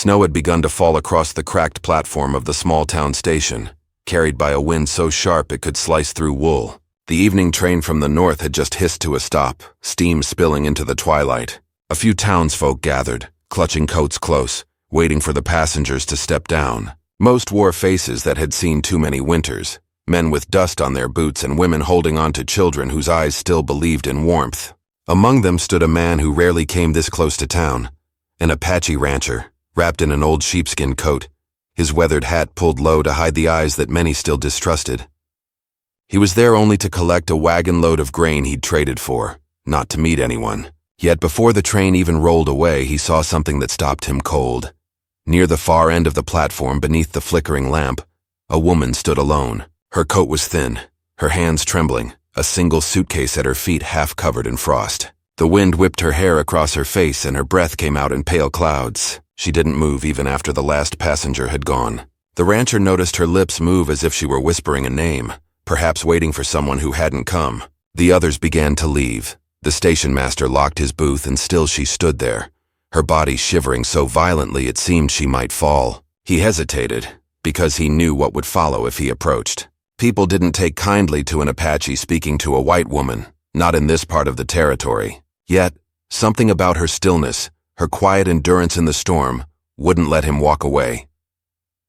Snow had begun to fall across the cracked platform of the small-town station, carried by a wind so sharp it could slice through wool. The evening train from the north had just hissed to a stop, steam spilling into the twilight. A few townsfolk gathered, clutching coats close, waiting for the passengers to step down. Most wore faces that had seen too many winters, men with dust on their boots and women holding on to children whose eyes still believed in warmth. Among them stood a man who rarely came this close to town, an Apache rancher, wrapped in an old sheepskin coat, his weathered hat pulled low to hide the eyes that many still distrusted. He was there only to collect a wagon load of grain he'd traded for, not to meet anyone. Yet before the train even rolled away, he saw something that stopped him cold. Near the far end of the platform, beneath the flickering lamp, a woman stood alone. Her coat was thin, her hands trembling, a single suitcase at her feet half covered in frost. The wind whipped her hair across her face and her breath came out in pale clouds. She didn't move even after the last passenger had gone. The rancher noticed her lips move as if she were whispering a name, perhaps waiting for someone who hadn't come. The others began to leave. The station master locked his booth and still she stood there, her body shivering so violently it seemed she might fall. He hesitated, because he knew what would follow if he approached. People didn't take kindly to an Apache speaking to a white woman, not in this part of the territory. Yet, something about her stillness, her quiet endurance in the storm, wouldn't let him walk away.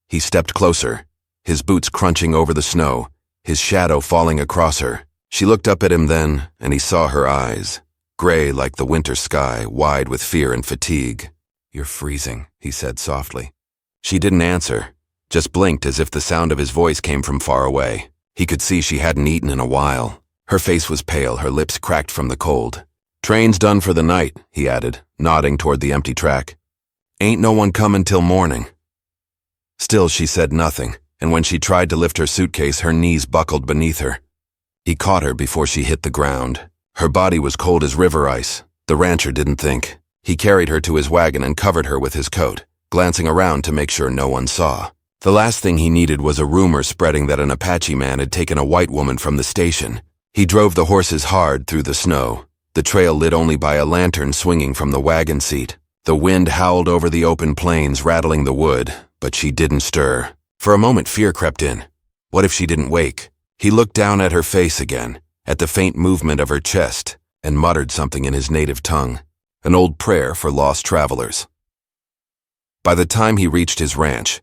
He stepped closer, his boots crunching over the snow, his shadow falling across her. She looked up at him then, and he saw her eyes, gray like the winter sky, wide with fear and fatigue. "You're freezing," he said softly. She didn't answer, just blinked as if the sound of his voice came from far away. He could see she hadn't eaten in a while. Her face was pale, her lips cracked from the cold. "Train's done for the night," he added, nodding toward the empty track. "Ain't no one comin' till morning." Still she said nothing, and when she tried to lift her suitcase, her knees buckled beneath her. He caught her before she hit the ground. Her body was cold as river ice. The rancher didn't think. He carried her to his wagon and covered her with his coat, glancing around to make sure no one saw. The last thing he needed was a rumor spreading that an Apache man had taken a white woman from the station. He drove the horses hard through the snow, the trail lit only by a lantern swinging from the wagon seat. The wind howled over the open plains, rattling the wood, but she didn't stir. For a moment fear crept in. What if she didn't wake? He looked down at her face again, at the faint movement of her chest, and muttered something in his native tongue, an old prayer for lost travelers. By the time he reached his ranch,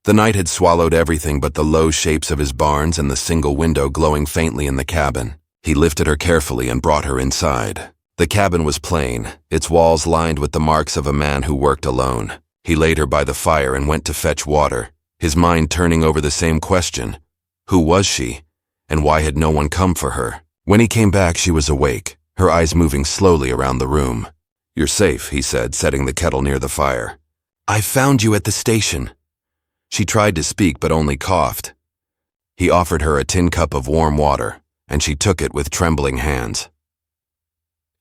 the night had swallowed everything but the low shapes of his barns and the single window glowing faintly in the cabin. He lifted her carefully and brought her inside. The cabin was plain, its walls lined with the marks of a man who worked alone. He laid her by the fire and went to fetch water, his mind turning over the same question. Who was she? And why had no one come for her? When he came back, she was awake, her eyes moving slowly around the room. "You're safe," he said, setting the kettle near the fire. "I found you at the station." She tried to speak but only coughed. He offered her a tin cup of warm water, and she took it with trembling hands.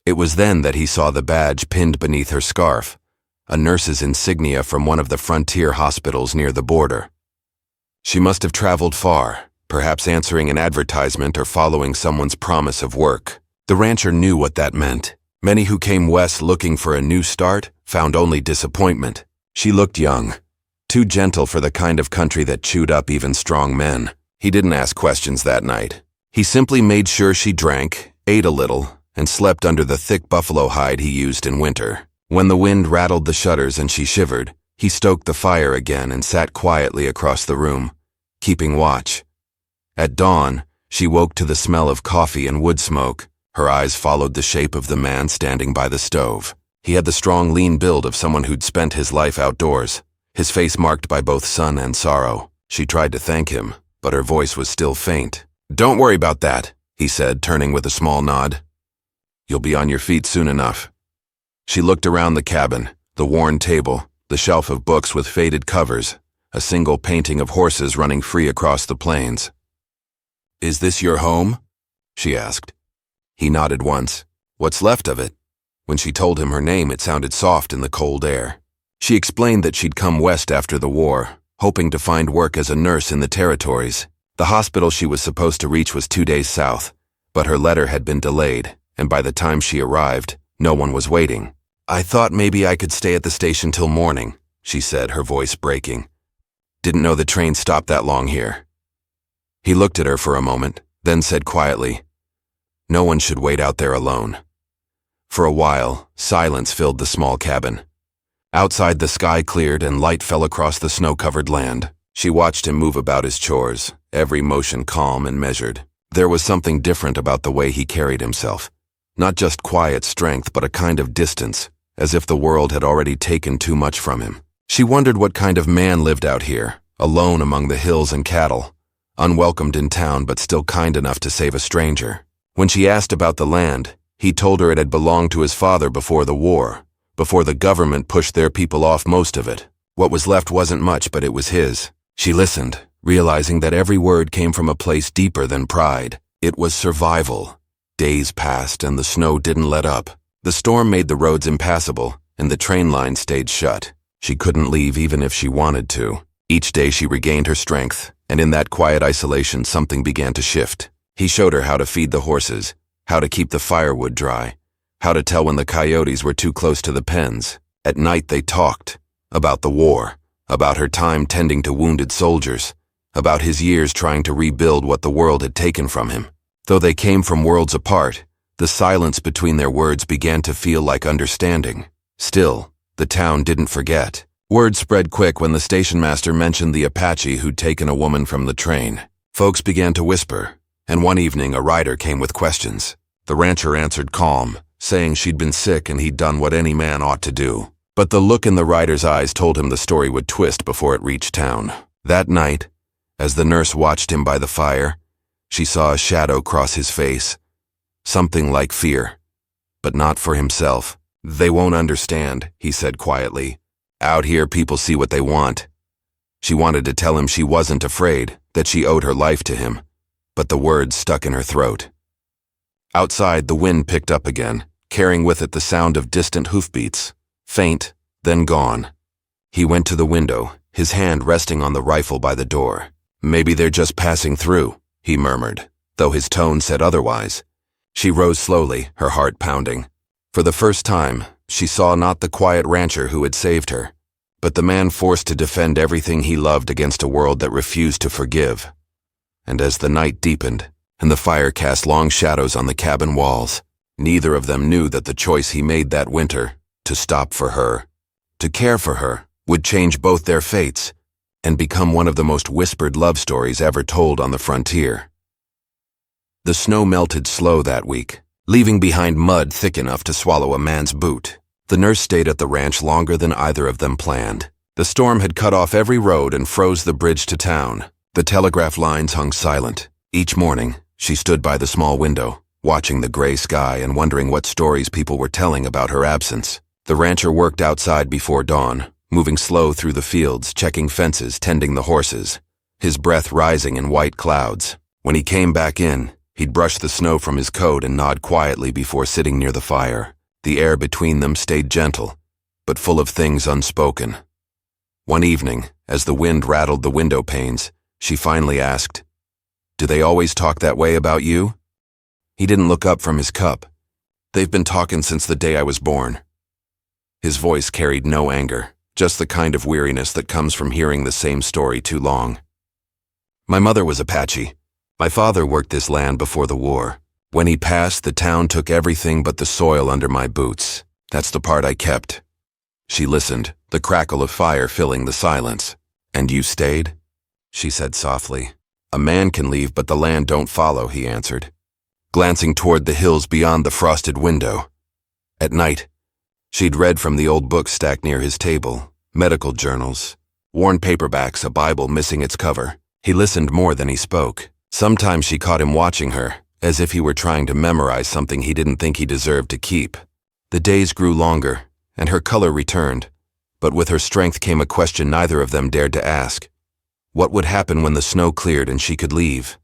It was then that he saw the badge pinned beneath her scarf, a nurse's insignia from one of the frontier hospitals near the border. She must have traveled far, perhaps answering an advertisement or following someone's promise of work. The rancher knew what that meant. Many who came west looking for a new start found only disappointment. She looked young, too gentle for the kind of country that chewed up even strong men. He didn't ask questions that night. He simply made sure she drank, ate a little, and slept under the thick buffalo hide he used in winter. When the wind rattled the shutters and she shivered, he stoked the fire again and sat quietly across the room, keeping watch. At dawn, she woke to the smell of coffee and wood smoke. Her eyes followed the shape of the man standing by the stove. He had the strong, lean build of someone who'd spent his life outdoors, his face marked by both sun and sorrow. She tried to thank him, but her voice was still faint. "Don't worry about that," he said, turning with a small nod. "You'll be on your feet soon enough." She looked around the cabin, the worn table, the shelf of books with faded covers, a single painting of horses running free across the plains. "Is this your home?" she asked. He nodded once. "What's left of it?" When she told him her name, it sounded soft in the cold air. She explained that she'd come west after the war, hoping to find work as a nurse in the territories. The hospital she was supposed to reach was 2 days south, but her letter had been delayed, and by the time she arrived, no one was waiting. "I thought maybe I could stay at the station till morning," she said, her voice breaking. Didn't know the train stopped that long here. He looked at her for a moment, then said quietly, No one should wait out there alone. For a while, silence filled the small cabin. Outside, the sky cleared and light fell across the snow-covered land. She watched him move about his chores, every motion calm and measured. There was something different about the way he carried himself. Not just quiet strength, but a kind of distance, as if the world had already taken too much from him. She wondered what kind of man lived out here, alone among the hills and cattle, unwelcomed in town but still kind enough to save a stranger. When she asked about the land, he told her it had belonged to his father before the war, before the government pushed their people off most of it. What was left wasn't much, but it was his. She listened, realizing that every word came from a place deeper than pride. It was survival. Days passed and the snow didn't let up. The storm made the roads impassable, and the train line stayed shut. She couldn't leave even if she wanted to. Each day she regained her strength, and in that quiet isolation something began to shift. He showed her how to feed the horses, how to keep the firewood dry, how to tell when the coyotes were too close to the pens. At night they talked about the war, about her time tending to wounded soldiers, about his years trying to rebuild what the world had taken from him. Though they came from worlds apart, the silence between their words began to feel like understanding. Still, the town didn't forget. Word spread quick when the station master mentioned the Apache who'd taken a woman from the train. Folks began to whisper, and one evening a rider came with questions. The rancher answered calm, saying she'd been sick and he'd done what any man ought to do. But the look in the rider's eyes told him the story would twist before it reached town. That night, as the nurse watched him by the fire, she saw a shadow cross his face. Something like fear, but not for himself. They won't understand, he said quietly. Out here people see what they want. She wanted to tell him she wasn't afraid, that she owed her life to him, but the words stuck in her throat. Outside, the wind picked up again, carrying with it the sound of distant hoofbeats, faint, then gone. He went to the window, his hand resting on the rifle by the door. Maybe they're just passing through, he murmured, though his tone said otherwise. She rose slowly, her heart pounding. For the first time, she saw not the quiet rancher who had saved her, but the man forced to defend everything he loved against a world that refused to forgive. And as the night deepened, and the fire cast long shadows on the cabin walls, neither of them knew that the choice he made that winter, to stop for her, to care for her, would change both their fates and become one of the most whispered love stories ever told on the frontier. The snow melted slow that week, leaving behind mud thick enough to swallow a man's boot. The nurse stayed at the ranch longer than either of them planned. The storm had cut off every road and froze the bridge to town. The telegraph lines hung silent. Each morning, she stood by the small window, watching the gray sky and wondering what stories people were telling about her absence. The rancher worked outside before dawn, moving slow through the fields, checking fences, tending the horses, his breath rising in white clouds. When he came back in, he'd brush the snow from his coat and nod quietly before sitting near the fire. The air between them stayed gentle, but full of things unspoken. One evening, as the wind rattled the window panes, she finally asked, "Do they always talk that way about you?" He didn't look up from his cup. "They've been talking since the day I was born." His voice carried no anger, just the kind of weariness that comes from hearing the same story too long. "My mother was Apache. My father worked this land before the war. When he passed, the town took everything but the soil under my boots. That's the part I kept." She listened, the crackle of fire filling the silence. "And you stayed?" she said softly. "A man can leave, but the land don't follow," he answered, glancing toward the hills beyond the frosted window. At night, she'd read from the old books stacked near his table, medical journals, worn paperbacks, a Bible missing its cover. He listened more than he spoke. Sometimes she caught him watching her, as if he were trying to memorize something he didn't think he deserved to keep. The days grew longer, and her color returned, but with her strength came a question neither of them dared to ask. What would happen when the snow cleared and she could leave?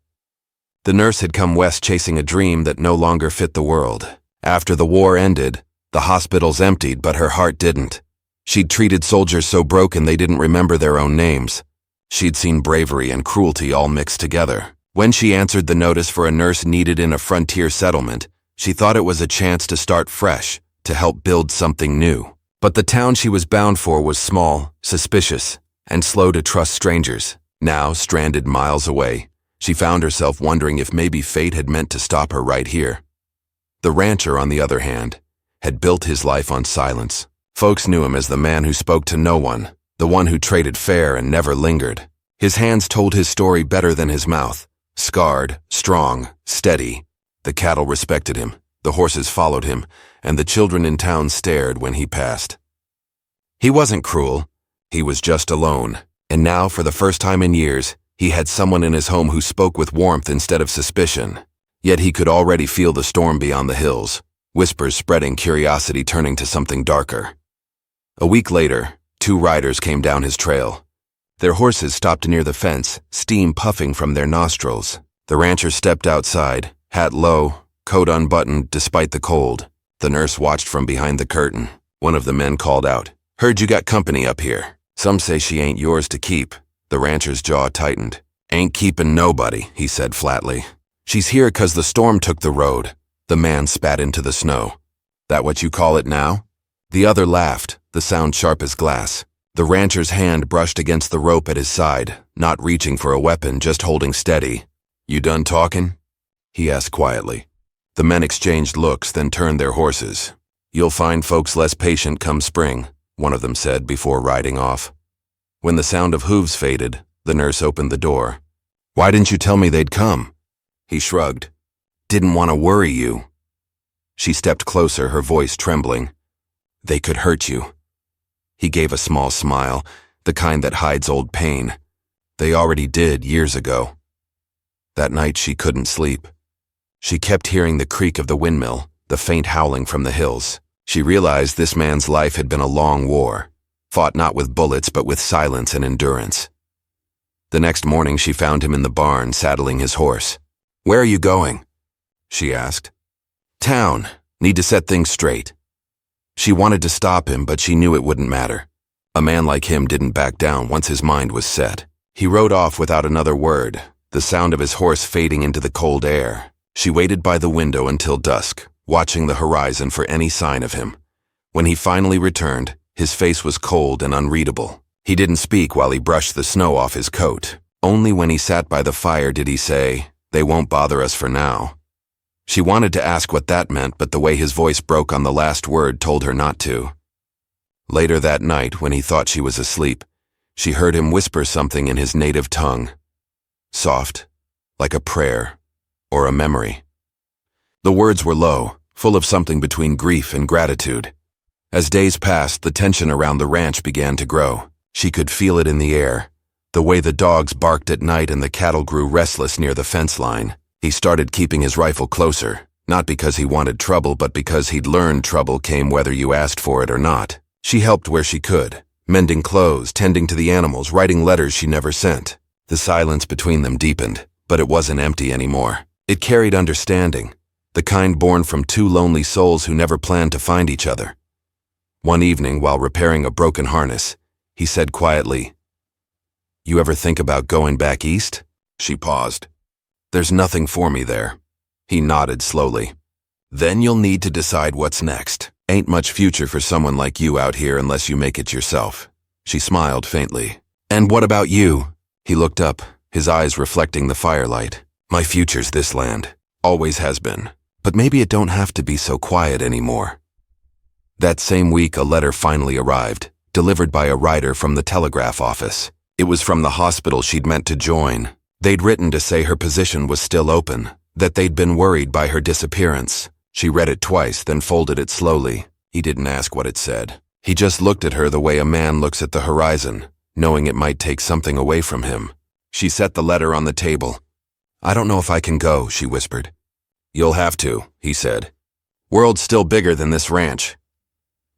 The nurse had come west chasing a dream that no longer fit the world. After the war ended, the hospitals emptied, but her heart didn't. She'd treated soldiers so broken they didn't remember their own names. She'd seen bravery and cruelty all mixed together. When she answered the notice for a nurse needed in a frontier settlement, she thought it was a chance to start fresh, to help build something new. But the town she was bound for was small, suspicious, and slow to trust strangers. Now, stranded miles away, she found herself wondering if maybe fate had meant to stop her right here. The rancher, on the other hand, had built his life on silence. Folks knew him as the man who spoke to no one, the one who traded fair and never lingered. His hands told his story better than his mouth. Scarred, strong, steady. The cattle respected him, the horses followed him, and the children in town stared when he passed. He wasn't cruel. He was just alone. And now, for the first time in years, he had someone in his home who spoke with warmth instead of suspicion. Yet he could already feel the storm beyond the hills, whispers spreading, curiosity turning to something darker. A week later, 2 riders came down his trail. Their horses stopped near the fence, steam puffing from their nostrils. The rancher stepped outside, hat low, coat unbuttoned despite the cold. The nurse watched from behind the curtain. One of the men called out, "Heard you got company up here. Some say she ain't yours to keep." The rancher's jaw tightened. "Ain't keepin' nobody," he said flatly. "She's here 'cause the storm took the road." The man spat into the snow. "That what you call it now?" The other laughed, the sound sharp as glass. The rancher's hand brushed against the rope at his side, not reaching for a weapon, just holding steady. "You done talking?" he asked quietly. The men exchanged looks, then turned their horses. "You'll find folks less patient come spring," one of them said before riding off. When the sound of hooves faded, the nurse opened the door. "Why didn't you tell me they'd come?" He shrugged. "Didn't want to worry you." She stepped closer, her voice trembling. "They could hurt you." He gave a small smile, the kind that hides old pain. "They already did years ago." That night she couldn't sleep. She kept hearing the creak of the windmill, the faint howling from the hills. She realized this man's life had been a long war, fought not with bullets but with silence and endurance. The next morning she found him in the barn, saddling his horse. "Where are you going?" she asked. "Town. Need to set things straight." She wanted to stop him, but she knew it wouldn't matter. A man like him didn't back down once his mind was set. He rode off without another word, the sound of his horse fading into the cold air. She waited by the window until dusk, watching the horizon for any sign of him. When he finally returned, his face was cold and unreadable. He didn't speak while he brushed the snow off his coat. Only when he sat by the fire did he say, "They won't bother us for now." She wanted to ask what that meant, but the way his voice broke on the last word told her not to. Later that night, when he thought she was asleep, she heard him whisper something in his native tongue. Soft, like a prayer, or a memory. The words were low, full of something between grief and gratitude. As days passed, the tension around the ranch began to grow. She could feel it in the air, the way the dogs barked at night and the cattle grew restless near the fence line. He started keeping his rifle closer, not because he wanted trouble, but because he'd learned trouble came whether you asked for it or not. She helped where she could, mending clothes, tending to the animals, writing letters she never sent. The silence between them deepened, but it wasn't empty anymore. It carried understanding, the kind born from 2 lonely souls who never planned to find each other. One evening, while repairing a broken harness, he said quietly, "You ever think about going back east?" She paused. "There's nothing for me there." He nodded slowly. "Then you'll need to decide what's next. Ain't much future for someone like you out here unless you make it yourself." She smiled faintly. "And what about you?" He looked up, his eyes reflecting the firelight. "My future's this land. Always has been. But maybe it don't have to be so quiet anymore." That same week, a letter finally arrived, delivered by a rider from the telegraph office. It was from the hospital she'd meant to join. They'd written to say her position was still open, that they'd been worried by her disappearance. She read it twice, then folded it slowly. He didn't ask what it said. He just looked at her the way a man looks at the horizon, knowing it might take something away from him. She set the letter on the table. "I don't know if I can go," she whispered. "You'll have to," he said. "World's still bigger than this ranch."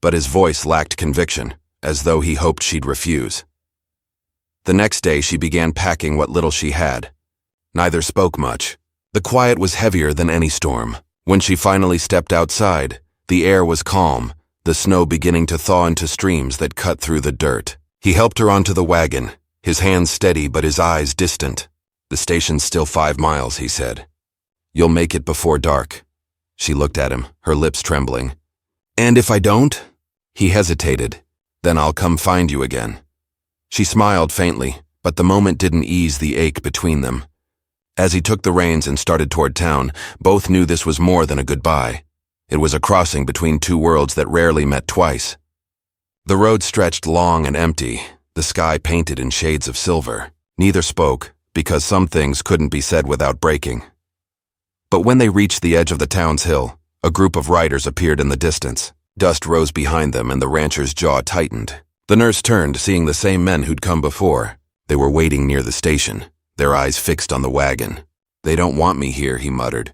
But his voice lacked conviction, as though he hoped she'd refuse. The next day she began packing what little she had. Neither spoke much. The quiet was heavier than any storm. When she finally stepped outside, the air was calm, the snow beginning to thaw into streams that cut through the dirt. He helped her onto the wagon, his hands steady but his eyes distant. "The station's still 5 miles, he said. "You'll make it before dark." She looked at him, her lips trembling. "And if I don't?" He hesitated. Then I'll come find you again. She smiled faintly, but the moment didn't ease the ache between them. As he took the reins and started toward town, both knew this was more than a goodbye. It was a crossing between two worlds that rarely met twice. The road stretched long and empty, the sky painted in shades of silver. Neither spoke, because some things couldn't be said without breaking. But when they reached the edge of the town's hill, a group of riders appeared in the distance. Dust rose behind them and the rancher's jaw tightened. The nurse turned, seeing the same men who'd come before. They were waiting near the station, their eyes fixed on the wagon. "They don't want me here," he muttered.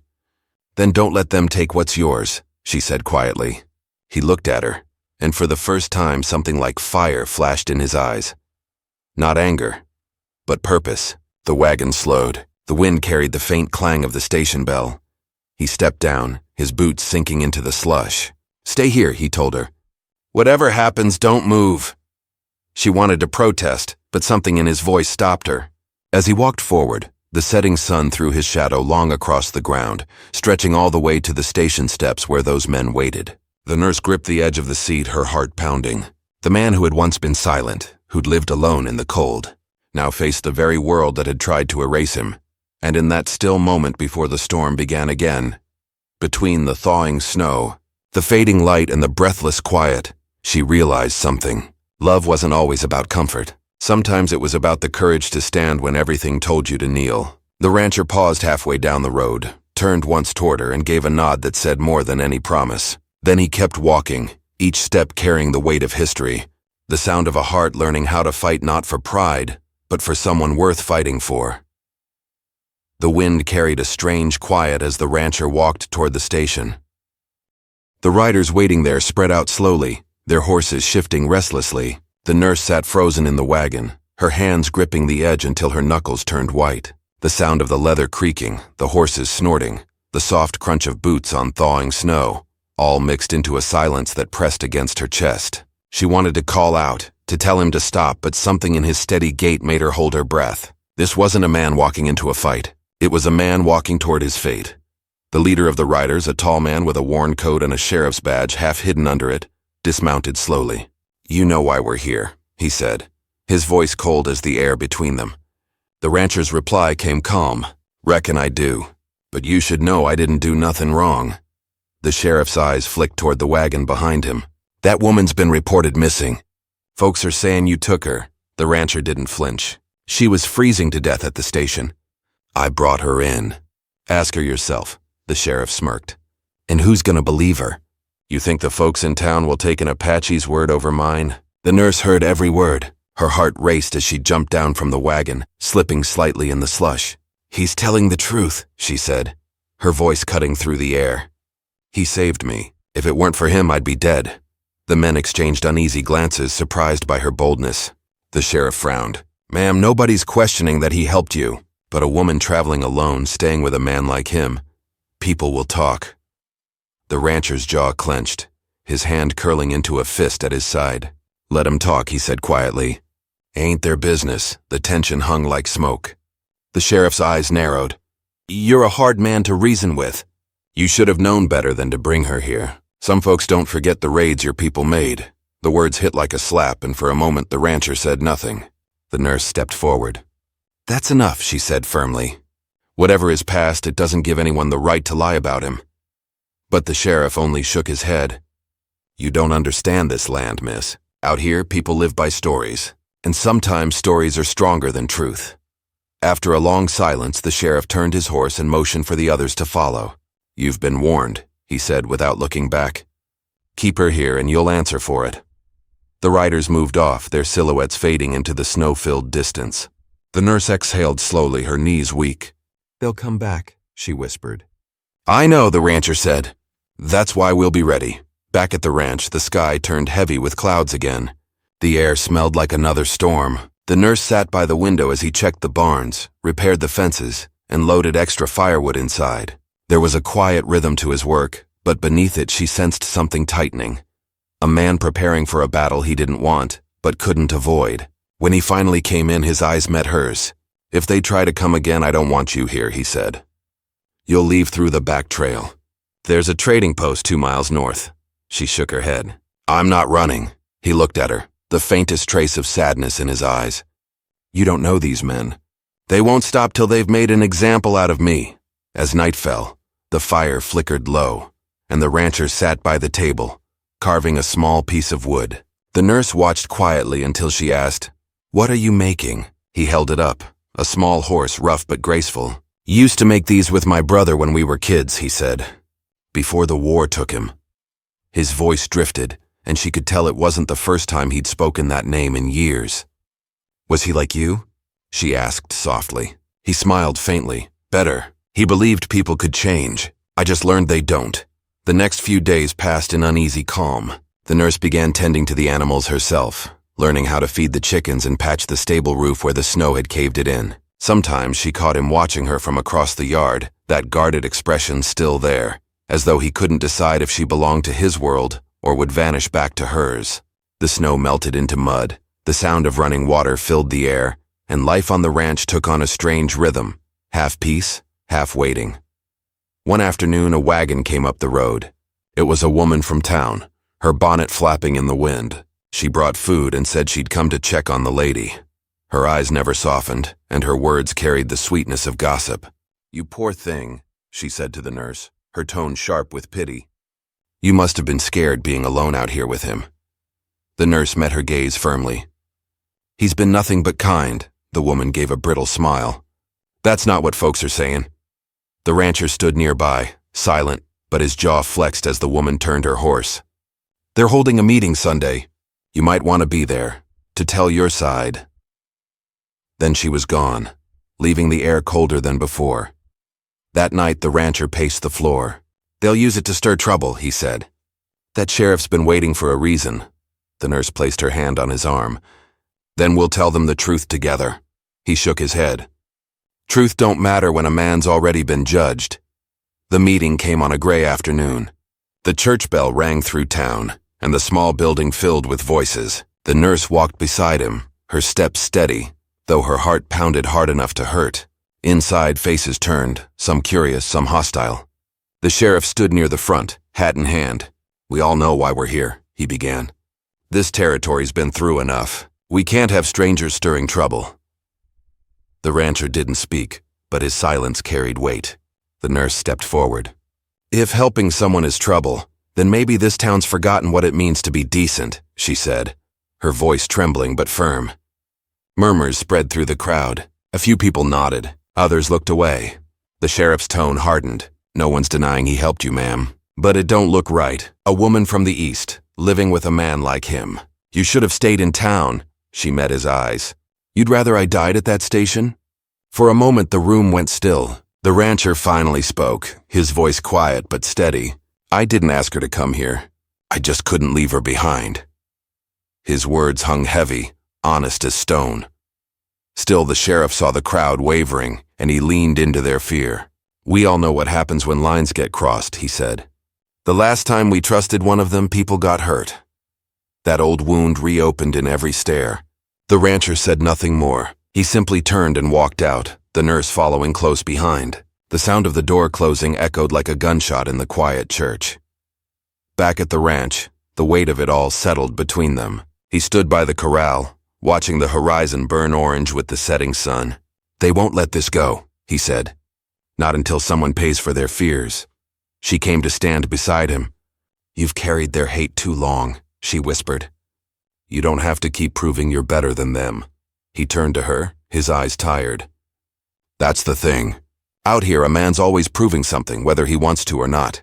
"Then don't let them take what's yours," she said quietly. He looked at her, and for the first time something like fire flashed in his eyes. Not anger, but purpose. The wagon slowed. The wind carried the faint clang of the station bell. He stepped down, his boots sinking into the slush. "Stay here," he told her. "Whatever happens, don't move." She wanted to protest, but something in his voice stopped her. As he walked forward, the setting sun threw his shadow long across the ground, stretching all the way to the station steps where those men waited. The nurse gripped the edge of the seat, her heart pounding. The man who had once been silent, who'd lived alone in the cold, now faced the very world that had tried to erase him. And in that still moment before the storm began again, between the thawing snow, the fading light and the breathless quiet, she realized something. Love wasn't always about comfort. Sometimes it was about the courage to stand when everything told you to kneel. The rancher paused halfway down the road, turned once toward her and gave a nod that said more than any promise. Then he kept walking, each step carrying the weight of history, the sound of a heart learning how to fight not for pride, but for someone worth fighting for. The wind carried a strange quiet as the rancher walked toward the station. The riders waiting there spread out slowly, their horses shifting restlessly. The nurse sat frozen in the wagon, her hands gripping the edge until her knuckles turned white. The sound of the leather creaking, the horses snorting, the soft crunch of boots on thawing snow, all mixed into a silence that pressed against her chest. She wanted to call out, to tell him to stop, but something in his steady gait made her hold her breath. This wasn't a man walking into a fight. It was a man walking toward his fate. The leader of the riders, a tall man with a worn coat and a sheriff's badge half hidden under it, dismounted slowly. "You know why we're here," he said, his voice cold as the air between them. The rancher's reply came calm. "Reckon I do. But you should know I didn't do nothing wrong." The sheriff's eyes flicked toward the wagon behind him. "That woman's been reported missing. Folks are saying you took her." The rancher didn't flinch. "She was freezing to death at the station. I brought her in." "Ask her yourself," the sheriff smirked. "And who's gonna believe her? You think the folks in town will take an Apache's word over mine?" The nurse heard every word. Her heart raced as she jumped down from the wagon, slipping slightly in the slush. "He's telling the truth," she said, her voice cutting through the air. "He saved me. If it weren't for him, I'd be dead." The men exchanged uneasy glances, surprised by her boldness. The sheriff frowned. "Ma'am, nobody's questioning that he helped you. But a woman traveling alone, staying with a man like him, people will talk." The rancher's jaw clenched, his hand curling into a fist at his side. "Let 'em talk," he said quietly. "Ain't their business." The tension hung like smoke. The sheriff's eyes narrowed. "You're a hard man to reason with. You should have known better than to bring her here. Some folks don't forget the raids your people made." The words hit like a slap, and for a moment the rancher said nothing. The nurse stepped forward. "That's enough," she said firmly. "Whatever is past, it doesn't give anyone the right to lie about him." But the sheriff only shook his head. "You don't understand this land, miss. Out here, people live by stories, and sometimes stories are stronger than truth." After a long silence, the sheriff turned his horse and motioned for the others to follow. "You've been warned," he said without looking back. "Keep her here and you'll answer for it." The riders moved off, their silhouettes fading into the snow-filled distance. The nurse exhaled slowly, her knees weak. "They'll come back," she whispered. "I know," the rancher said. "That's why we'll be ready." Back at the ranch, the sky turned heavy with clouds again. The air smelled like another storm. The nurse sat by the window as he checked the barns, repaired the fences, and loaded extra firewood inside. There was a quiet rhythm to his work, but beneath it she sensed something tightening. A man preparing for a battle he didn't want, but couldn't avoid. When he finally came in, his eyes met hers. "If they try to come again, I don't want you here," he said. "You'll leave through the back trail. There's a trading post 2 miles north." She shook her head. I'm not running. He looked at her, the faintest trace of sadness in his eyes. You don't know these men. They won't stop till they've made an example out of me. As night fell, the fire flickered low, and the rancher sat by the table, carving a small piece of wood. The nurse watched quietly until she asked, "What are you making?" He held it up, a small horse, rough but graceful. "Used to make these with my brother when we were kids," he said. "Before the war took him." His voice drifted, and she could tell it wasn't the first time he'd spoken that name in years. "Was he like you?" she asked softly. He smiled faintly. "Better. He believed people could change. I just learned they don't." The next few days passed in uneasy calm. The nurse began tending to the animals herself, learning how to feed the chickens and patch the stable roof where the snow had caved it in. Sometimes she caught him watching her from across the yard, that guarded expression still there, as though he couldn't decide if she belonged to his world or would vanish back to hers. The snow melted into mud, the sound of running water filled the air, and life on the ranch took on a strange rhythm, half peace, half waiting. One afternoon, a wagon came up the road. It was a woman from town, her bonnet flapping in the wind. She brought food and said she'd come to check on the lady. Her eyes never softened, and her words carried the sweetness of gossip. "You poor thing," she said to the nurse, her tone sharp with pity. "You must have been scared being alone out here with him." The nurse met her gaze firmly. "He's been nothing but kind," the woman gave a brittle smile. "That's not what folks are saying." The rancher stood nearby, silent, but his jaw flexed as the woman turned her horse. "They're holding a meeting Sunday. You might want to be there, to tell your side." Then she was gone, leaving the air colder than before. That night the rancher paced the floor. "They'll use it to stir trouble," he said. "That sheriff's been waiting for a reason." The nurse placed her hand on his arm. "Then we'll tell them the truth together." He shook his head. "Truth don't matter when a man's already been judged." The meeting came on a gray afternoon. The church bell rang through town, and the small building filled with voices. The nurse walked beside him, her steps steady, though her heart pounded hard enough to hurt. Inside, faces turned, some curious, some hostile. The sheriff stood near the front, hat in hand. "We all know why we're here," he began. "This territory's been through enough. We can't have strangers stirring trouble." The rancher didn't speak, but his silence carried weight. The nurse stepped forward. "If helping someone is trouble, then maybe this town's forgotten what it means to be decent," she said, her voice trembling but firm. Murmurs spread through the crowd. A few people nodded. Others looked away. The sheriff's tone hardened. "No one's denying he helped you, ma'am. But it don't look right. A woman from the East, living with a man like him. You should have stayed in town." She met his eyes. "You'd rather I died at that station?" For a moment the room went still. The rancher finally spoke, his voice quiet but steady. "I didn't ask her to come here. I just couldn't leave her behind." His words hung heavy, honest as stone. Still, the sheriff saw the crowd wavering, and he leaned into their fear. "We all know what happens when lines get crossed," he said. "The last time we trusted one of them, people got hurt." That old wound reopened in every stare. The rancher said nothing more. He simply turned and walked out, the nurse following close behind. The sound of the door closing echoed like a gunshot in the quiet church. Back at the ranch, the weight of it all settled between them. He stood by the corral, watching the horizon burn orange with the setting sun. "They won't let this go," he said. "Not until someone pays for their fears." She came to stand beside him. "You've carried their hate too long," she whispered. "You don't have to keep proving you're better than them." He turned to her, his eyes tired. "That's the thing. Out here, a man's always proving something, whether he wants to or not."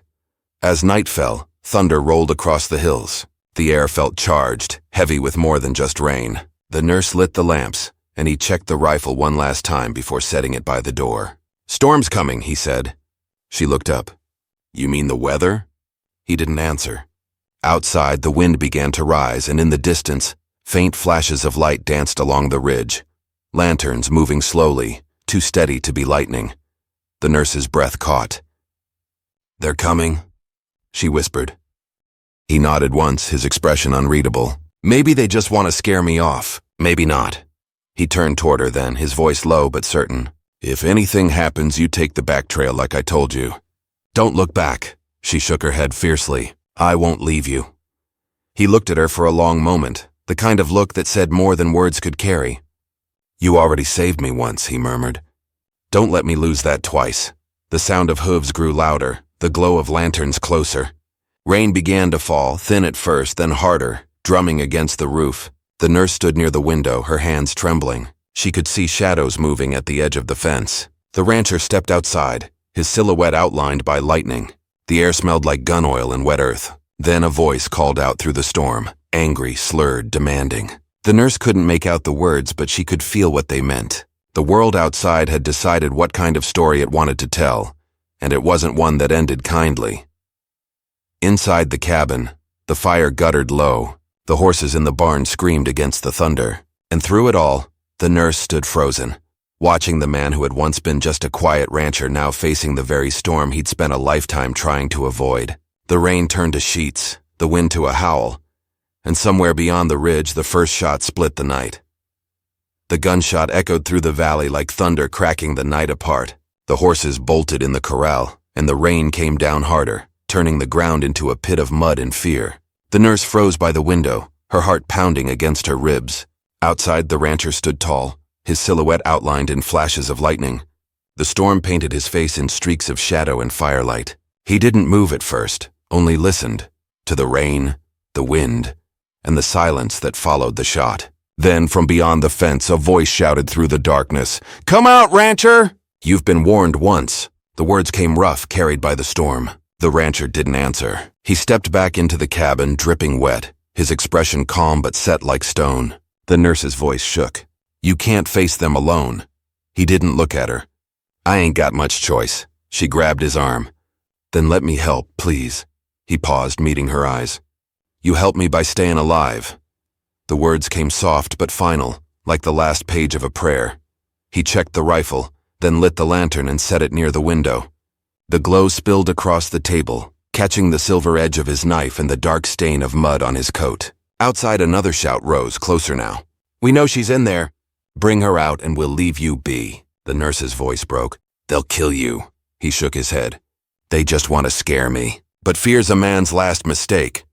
As night fell, thunder rolled across the hills. The air felt charged, heavy with more than just rain. The nurse lit the lamps, and he checked the rifle one last time before setting it by the door. "Storm's coming," he said. She looked up. "You mean the weather?" He didn't answer. Outside, the wind began to rise, and in the distance, faint flashes of light danced along the ridge. Lanterns moving slowly, too steady to be lightning. The nurse's breath caught. "They're coming," she whispered. He nodded once, his expression unreadable. "Maybe they just want to scare me off. Maybe not." He turned toward her then, his voice low but certain. "If anything happens, you take the back trail like I told you. Don't look back." She shook her head fiercely. "I won't leave you." He looked at her for a long moment, the kind of look that said more than words could carry. "You already saved me once," he murmured. "Don't let me lose that twice." The sound of hooves grew louder, the glow of lanterns closer. Rain began to fall, thin at first, then harder, drumming against the roof. The nurse stood near the window, her hands trembling. She could see shadows moving at the edge of the fence. The rancher stepped outside, his silhouette outlined by lightning. The air smelled like gun oil and wet earth. Then a voice called out through the storm, angry, slurred, demanding. The nurse couldn't make out the words, but she could feel what they meant. The world outside had decided what kind of story it wanted to tell, and it wasn't one that ended kindly. Inside the cabin, the fire guttered low. The horses in the barn screamed against the thunder. And through it all, the nurse stood frozen, watching the man who had once been just a quiet rancher now facing the very storm he'd spent a lifetime trying to avoid. The rain turned to sheets, the wind to a howl, and somewhere beyond the ridge the first shot split the night. The gunshot echoed through the valley like thunder cracking the night apart. The horses bolted in the corral, and the rain came down harder, turning the ground into a pit of mud and fear. The nurse froze by the window, her heart pounding against her ribs. Outside, the rancher stood tall, his silhouette outlined in flashes of lightning. The storm painted his face in streaks of shadow and firelight. He didn't move at first, only listened, to the rain, the wind, and the silence that followed the shot. Then, from beyond the fence, a voice shouted through the darkness, "Come out, rancher! You've been warned once." The words came rough, carried by the storm. The rancher didn't answer. He stepped back into the cabin, dripping wet, his expression calm but set like stone. The nurse's voice shook. "You can't face them alone." He didn't look at her. "I ain't got much choice." She grabbed his arm. "Then let me help, please." He paused, meeting her eyes. "You help me by staying alive." The words came soft but final, like the last page of a prayer. He checked the rifle, then lit the lantern and set it near the window. The glow spilled across the table, catching the silver edge of his knife and the dark stain of mud on his coat. Outside, another shout rose, closer now. "We know she's in there. Bring her out and we'll leave you be." The nurse's voice broke. "They'll kill you." He shook his head. "They just want to scare me. But fear's a man's last mistake."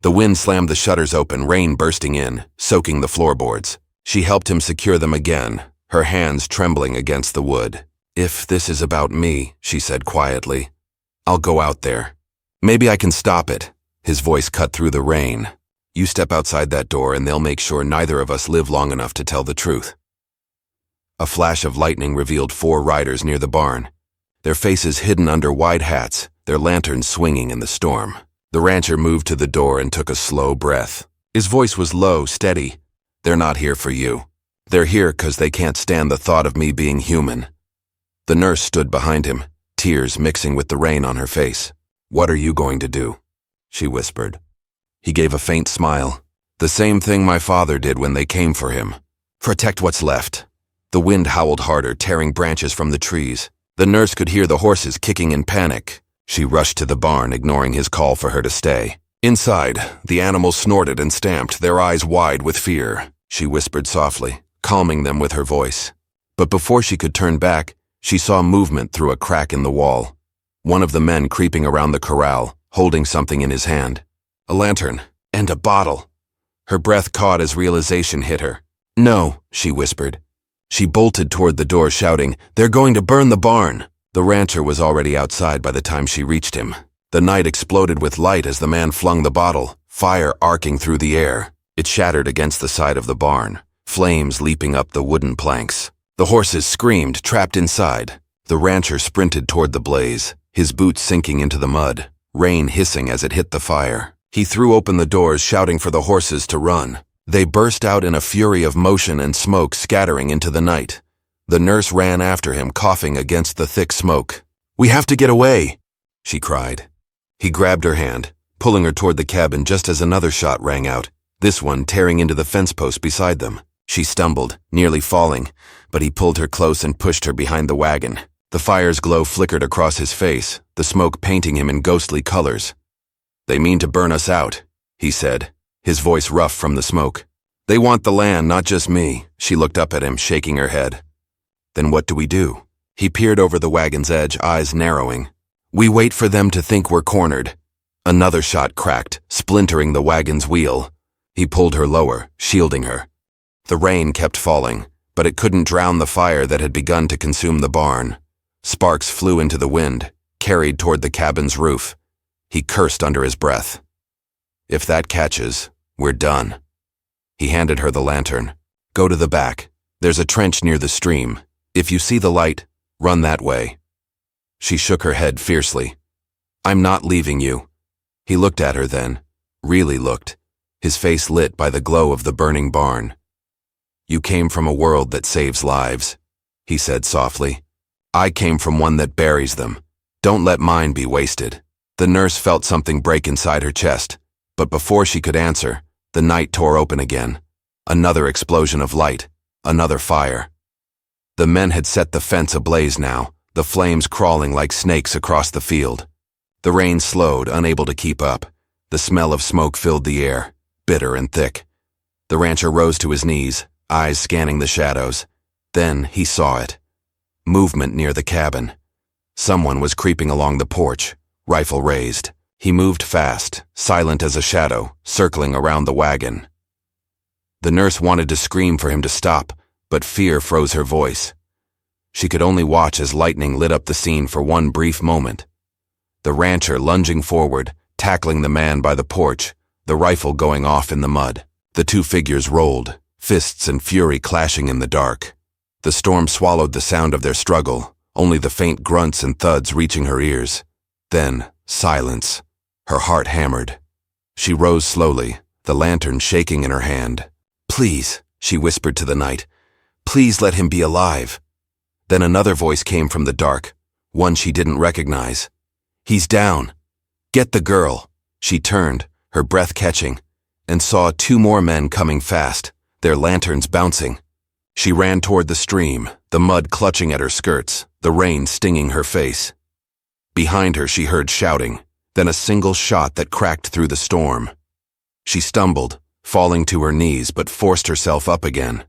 The wind slammed the shutters open, rain bursting in, soaking the floorboards. She helped him secure them again, her hands trembling against the wood. "If this is about me," she said quietly, "I'll go out there. Maybe I can stop it." His voice cut through the rain. "You step outside that door and they'll make sure neither of us live long enough to tell the truth." A flash of lightning revealed 4 riders near the barn, their faces hidden under wide hats, their lanterns swinging in the storm. The rancher moved to the door and took a slow breath. His voice was low, steady. "They're not here for you. They're here 'cause they can't stand the thought of me being human." The nurse stood behind him, tears mixing with the rain on her face. "What are you going to do?" she whispered. He gave a faint smile. "The same thing my father did when they came for him. Protect what's left." The wind howled harder, tearing branches from the trees. The nurse could hear the horses kicking in panic. She rushed to the barn, ignoring his call for her to stay. Inside, the animals snorted and stamped, their eyes wide with fear. She whispered softly, calming them with her voice. But before she could turn back, she saw movement through a crack in the wall. One of the men creeping around the corral, holding something in his hand. A lantern and a bottle. Her breath caught as realization hit her. "No," she whispered. She bolted toward the door, shouting, "They're going to burn the barn!" The rancher was already outside by the time she reached him. The night exploded with light as the man flung the bottle, fire arcing through the air. It shattered against the side of the barn, flames leaping up the wooden planks. The horses screamed, trapped inside. The rancher sprinted toward the blaze, his boots sinking into the mud, rain hissing as it hit the fire. He threw open the doors, shouting for the horses to run. They burst out in a fury of motion and smoke scattering into the night. The nurse ran after him, coughing against the thick smoke. "We have to get away," she cried. He grabbed her hand, pulling her toward the cabin just as another shot rang out, this one tearing into the fence post beside them. She stumbled, nearly falling, but he pulled her close and pushed her behind the wagon. The fire's glow flickered across his face, the smoke painting him in ghostly colors. "They mean to burn us out," he said, his voice rough from the smoke. "They want the land, not just me." She looked up at him, shaking her head. "Then what do we do?" He peered over the wagon's edge, eyes narrowing. "We wait for them to think we're cornered. Another shot cracked, splintering the wagon's wheel. He pulled her lower, shielding her. The rain kept falling, but it couldn't drown the fire that had begun to consume the barn. Sparks flew into the wind, carried toward the cabin's roof. He cursed under his breath. If that catches, we're done. He handed her the lantern. Go to the back. There's a trench near the stream. If you see the light, run that way. She shook her head fiercely. I'm not leaving you. He looked at her then, really looked, his face lit by the glow of the burning barn. You came from a world that saves lives, he said softly. I came from one that buries them. Don't let mine be wasted. The nurse felt something break inside her chest, but before she could answer, the night tore open again. Another explosion of light, another fire. The men had set the fence ablaze now, the flames crawling like snakes across the field. The rain slowed, unable to keep up. The smell of smoke filled the air, bitter and thick. The rancher rose to his knees, eyes scanning the shadows. Then he saw it. Movement near the cabin. Someone was creeping along the porch, rifle raised. He moved fast, silent as a shadow, circling around the wagon. The nurse wanted to scream for him to stop, but fear froze her voice. She could only watch as lightning lit up the scene for one brief moment. The rancher lunging forward, tackling the man by the porch, the rifle going off in the mud. The two figures rolled, fists and fury clashing in the dark. The storm swallowed the sound of their struggle, only the faint grunts and thuds reaching her ears. Then, silence. Her heart hammered. She rose slowly, the lantern shaking in her hand. Please, she whispered to the night. Please let him be alive. Then another voice came from the dark, one she didn't recognize. He's down. Get the girl. She turned, her breath catching, and saw two more men coming fast, their lanterns bouncing. She ran toward the stream, the mud clutching at her skirts, the rain stinging her face. Behind her she heard shouting, then a single shot that cracked through the storm. She stumbled, falling to her knees, but forced herself up again.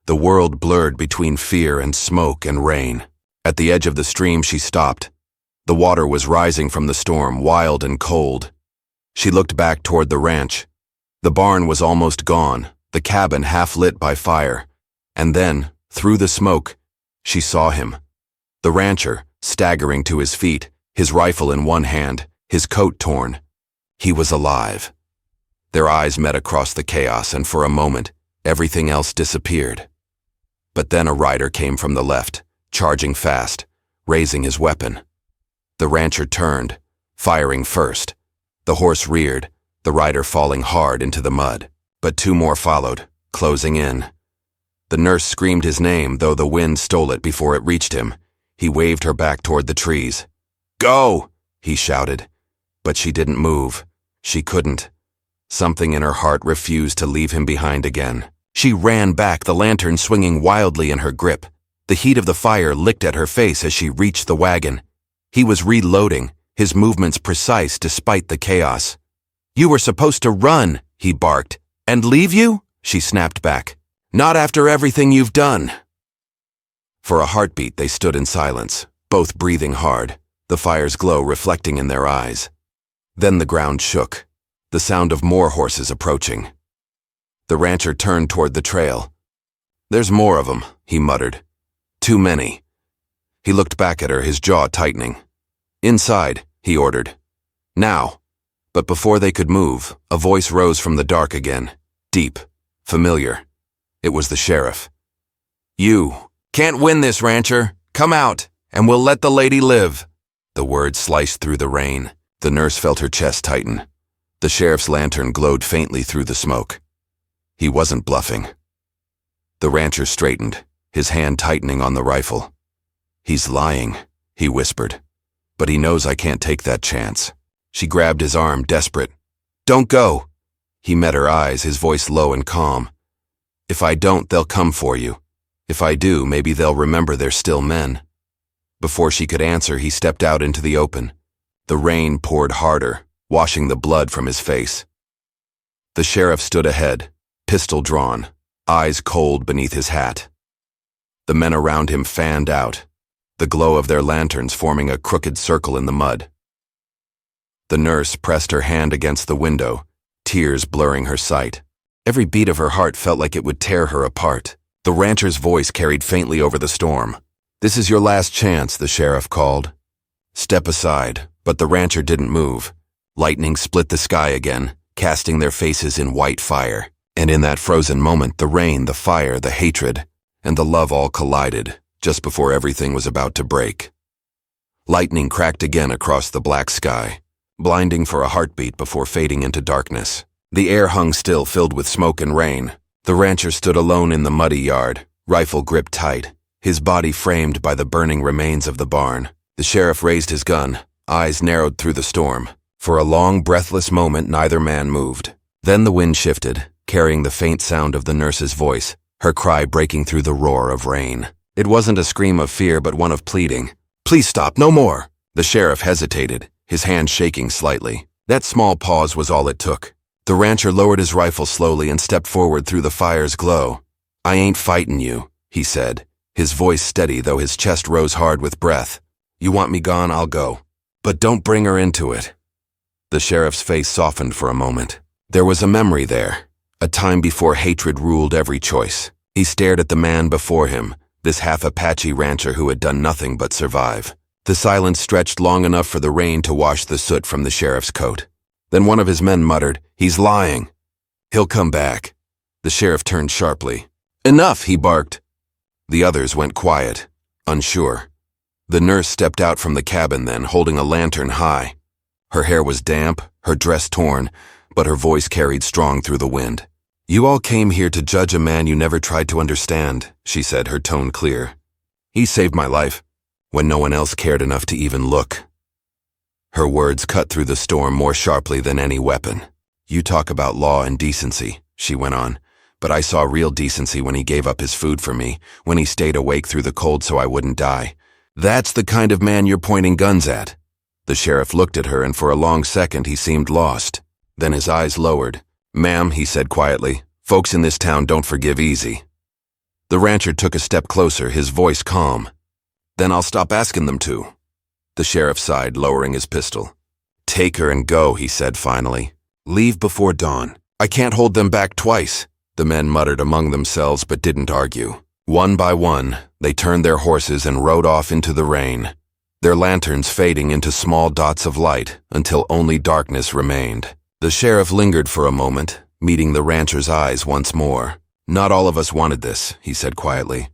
The world blurred between fear and smoke and rain. At the edge of the stream she stopped. The water was rising from the storm, wild and cold. She looked back toward the ranch. The barn was almost gone, the cabin half lit by fire. And then, through the smoke, she saw him. The rancher, staggering to his feet, his rifle in one hand, his coat torn. He was alive. Their eyes met across the chaos, and for a moment, everything else disappeared. But then a rider came from the left, charging fast, raising his weapon. The rancher turned, firing first. The horse reared, the rider falling hard into the mud. But two more followed, closing in. The nurse screamed his name, though the wind stole it before it reached him. He waved her back toward the trees. Go! He shouted. But she didn't move. She couldn't. Something in her heart refused to leave him behind again. She ran back, the lantern swinging wildly in her grip. The heat of the fire licked at her face as she reached the wagon. He was reloading, his movements precise despite the chaos. You were supposed to run, he barked. And leave you? She snapped back. Not after everything you've done. For a heartbeat they stood in silence, both breathing hard, the fire's glow reflecting in their eyes. Then the ground shook, the sound of more horses approaching. The rancher turned toward the trail. There's more of them, he muttered. Too many. He looked back at her, his jaw tightening. Inside, he ordered. Now. But before they could move, a voice rose from the dark again, deep, familiar. It was the sheriff. You can't win this, rancher. Come out, and we'll let the lady live. The words sliced through the rain. The nurse felt her chest tighten. The sheriff's lantern glowed faintly through the smoke. He wasn't bluffing. The rancher straightened, his hand tightening on the rifle. He's lying, he whispered. But he knows I can't take that chance. She grabbed his arm, desperate. Don't go. He met her eyes, his voice low and calm. If I don't, they'll come for you. If I do, maybe they'll remember they're still men. Before she could answer, he stepped out into the open. The rain poured harder, washing the blood from his face. The sheriff stood ahead, pistol drawn, eyes cold beneath his hat. The men around him fanned out, the glow of their lanterns forming a crooked circle in the mud. The nurse pressed her hand against the window, tears blurring her sight. Every beat of her heart felt like it would tear her apart. The rancher's voice carried faintly over the storm. "This is your last chance," the sheriff called. "Step aside," but the rancher didn't move. Lightning split the sky again, casting their faces in white fire. And in that frozen moment, the rain, the fire, the hatred, and the love all collided, just before everything was about to break. Lightning cracked again across the black sky, blinding for a heartbeat before fading into darkness. The air hung still, filled with smoke and rain. The rancher stood alone in the muddy yard, rifle gripped tight, his body framed by the burning remains of the barn. The sheriff raised his gun, eyes narrowed through the storm. For a long, breathless moment, neither man moved. Then the wind shifted, carrying the faint sound of the nurse's voice, her cry breaking through the roar of rain. It wasn't a scream of fear, but one of pleading. "Please stop, no more!" The sheriff hesitated, his hand shaking slightly. That small pause was all it took. The rancher lowered his rifle slowly and stepped forward through the fire's glow. "I ain't fightin' you," he said, his voice steady though his chest rose hard with breath. "You want me gone, I'll go. But don't bring her into it." The sheriff's face softened for a moment. There was a memory there, a time before hatred ruled every choice. He stared at the man before him, this half-Apache rancher who had done nothing but survive. The silence stretched long enough for the rain to wash the soot from the sheriff's coat. Then one of his men muttered, "He's lying. He'll come back." The sheriff turned sharply. "Enough," he barked. The others went quiet, unsure. The nurse stepped out from the cabin then, holding a lantern high. Her hair was damp, her dress torn, but her voice carried strong through the wind. "You all came here to judge a man you never tried to understand," she said, her tone clear. "He saved my life, when no one else cared enough to even look." Her words cut through the storm more sharply than any weapon. "You talk about law and decency," she went on, "but I saw real decency when he gave up his food for me, when he stayed awake through the cold so I wouldn't die. That's the kind of man you're pointing guns at." The sheriff looked at her, and for a long second he seemed lost. Then his eyes lowered. "Ma'am," he said quietly, "folks in this town don't forgive easy." The rancher took a step closer, his voice calm. "Then I'll stop asking them to." The sheriff sighed, lowering his pistol. "Take her and go," he said finally. "Leave before dawn. I can't hold them back twice." The men muttered among themselves but didn't argue. One by one, they turned their horses and rode off into the rain, their lanterns fading into small dots of light until only darkness remained. The sheriff lingered for a moment, meeting the rancher's eyes once more. "Not all of us wanted this," he said quietly.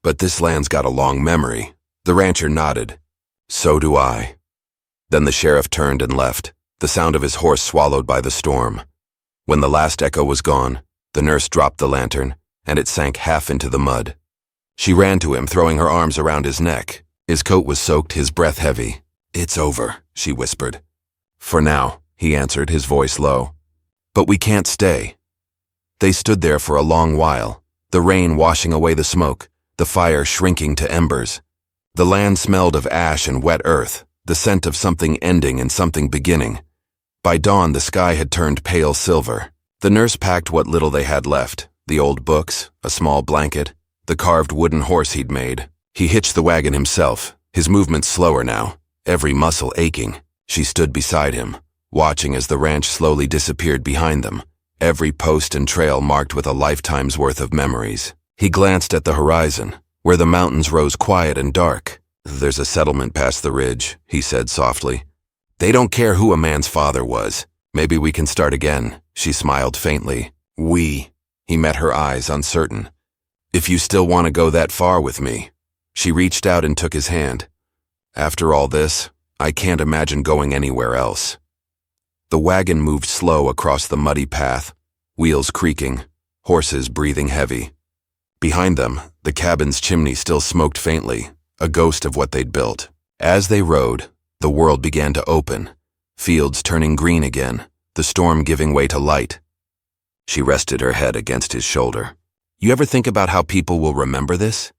"But this land's got a long memory." The rancher nodded. "So do I." Then the sheriff turned and left, the sound of his horse swallowed by the storm. When the last echo was gone, the nurse dropped the lantern, and it sank half into the mud. She ran to him, throwing her arms around his neck. His coat was soaked, his breath heavy. "It's over," she whispered. "For now," he answered, his voice low. "But we can't stay." They stood there for a long while, the rain washing away the smoke, the fire shrinking to embers. The land smelled of ash and wet earth, the scent of something ending and something beginning. By dawn, the sky had turned pale silver. The nurse packed what little they had left, the old books, a small blanket, the carved wooden horse he'd made. He hitched the wagon himself, his movements slower now, every muscle aching. She stood beside him, watching as the ranch slowly disappeared behind them, every post and trail marked with a lifetime's worth of memories. He glanced at the horizon, where the mountains rose quiet and dark. "There's a settlement past the ridge," he said softly. "They don't care who a man's father was. Maybe we can start again." She smiled faintly. "We." He met her eyes, uncertain. "If you still want to go that far with me." She reached out and took his hand. "After all this, I can't imagine going anywhere else." The wagon moved slow across the muddy path, wheels creaking, horses breathing heavy. Behind them, the cabin's chimney still smoked faintly, a ghost of what they'd built. As they rode, the world began to open, fields turning green again, the storm giving way to light. She rested her head against his shoulder. "You ever think about how people will remember this?"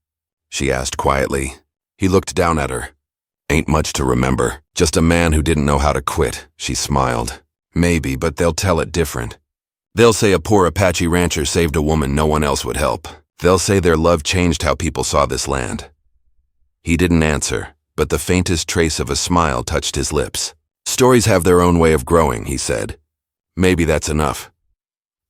she asked quietly. He looked down at her. "Ain't much to remember, just a man who didn't know how to quit," she smiled. "Maybe, but they'll tell it different. They'll say a poor Apache rancher saved a woman no one else would help. They'll say their love changed how people saw this land." He didn't answer, but the faintest trace of a smile touched his lips. Stories have their own way of growing, he said. Maybe that's enough.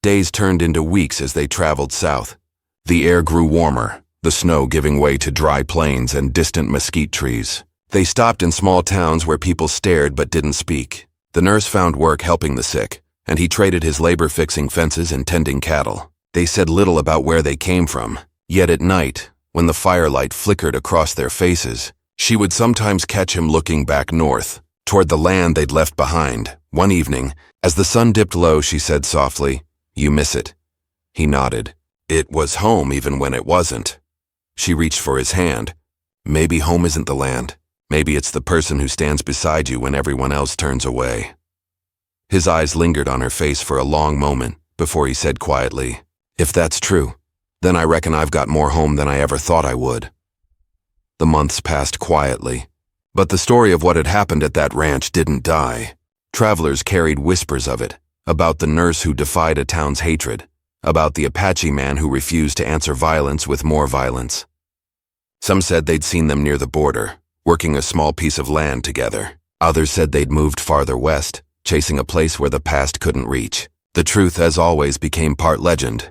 Days turned into weeks as they traveled south. The air grew warmer, the snow giving way to dry plains and distant mesquite trees. They stopped in small towns where people stared but didn't speak. The nurse found work helping the sick, and he traded his labor fixing fences and tending cattle. They said little about where they came from, yet at night, when the firelight flickered across their faces, she would sometimes catch him looking back north, toward the land they'd left behind. One evening, as the sun dipped low, she said softly, "You miss it." He nodded. It was home even when it wasn't. She reached for his hand. Maybe home isn't the land. Maybe it's the person who stands beside you when everyone else turns away. His eyes lingered on her face for a long moment before he said quietly, "If that's true, then I reckon I've got more home than I ever thought I would." The months passed quietly, but the story of what had happened at that ranch didn't die. Travelers carried whispers of it, about the nurse who defied a town's hatred, about the Apache man who refused to answer violence with more violence. Some said they'd seen them near the border, working a small piece of land together. Others said they'd moved farther west, chasing a place where the past couldn't reach. The truth, as always, became part legend.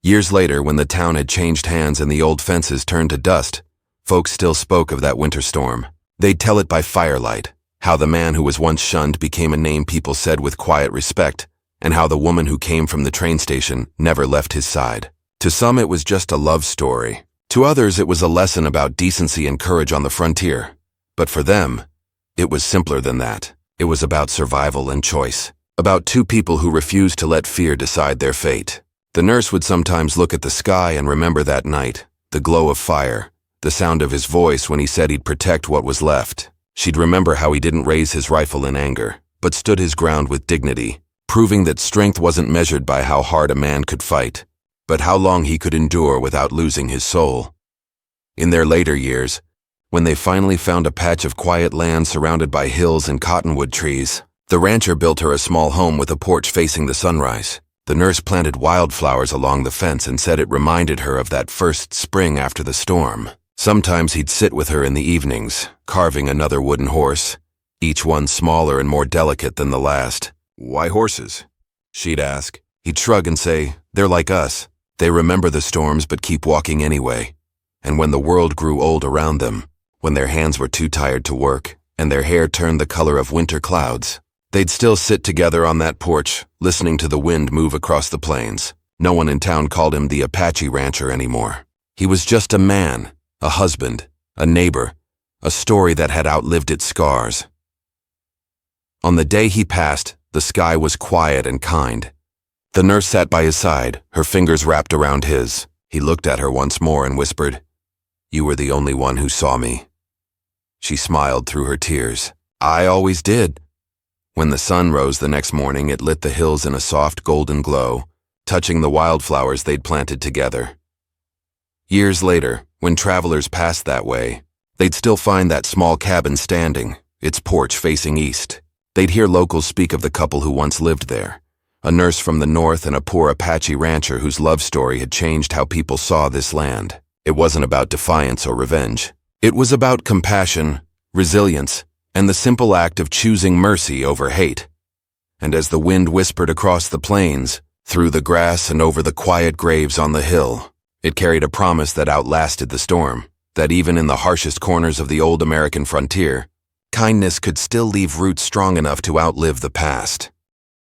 Years later, when the town had changed hands and the old fences turned to dust, folks still spoke of that winter storm. They'd tell it by firelight, how the man who was once shunned became a name people said with quiet respect, and how the woman who came from the train station never left his side. To some, it was just a love story. To others, it was a lesson about decency and courage on the frontier. But for them, it was simpler than that. It was about survival and choice, about two people who refused to let fear decide their fate. The nurse would sometimes look at the sky and remember that night, the glow of fire, the sound of his voice when he said he'd protect what was left. She'd remember how he didn't raise his rifle in anger, but stood his ground with dignity, proving that strength wasn't measured by how hard a man could fight, but how long he could endure without losing his soul. In their later years, when they finally found a patch of quiet land surrounded by hills and cottonwood trees, the rancher built her a small home with a porch facing the sunrise. The nurse planted wildflowers along the fence and said it reminded her of that first spring after the storm. Sometimes he'd sit with her in the evenings, carving another wooden horse, each one smaller and more delicate than the last. "Why horses?" she'd ask. He'd shrug and say, "They're like us. They remember the storms but keep walking anyway." And when the world grew old around them, when their hands were too tired to work, and their hair turned the color of winter clouds, they'd still sit together on that porch, listening to the wind move across the plains. No one in town called him the Apache rancher anymore. He was just a man, a husband, a neighbor, a story that had outlived its scars. On the day he passed, the sky was quiet and kind. The nurse sat by his side, her fingers wrapped around his. He looked at her once more and whispered, "You were the only one who saw me." She smiled through her tears. "I always did." When the sun rose the next morning, it lit the hills in a soft golden glow, touching the wildflowers they'd planted together. Years later, when travelers passed that way, they'd still find that small cabin standing, its porch facing east. They'd hear locals speak of the couple who once lived there, a nurse from the north and a poor Apache rancher whose love story had changed how people saw this land. It wasn't about defiance or revenge. It was about compassion, resilience, and the simple act of choosing mercy over hate. And as the wind whispered across the plains, through the grass and over the quiet graves on the hill, it carried a promise that outlasted the storm, that even in the harshest corners of the old American frontier, kindness could still leave roots strong enough to outlive the past.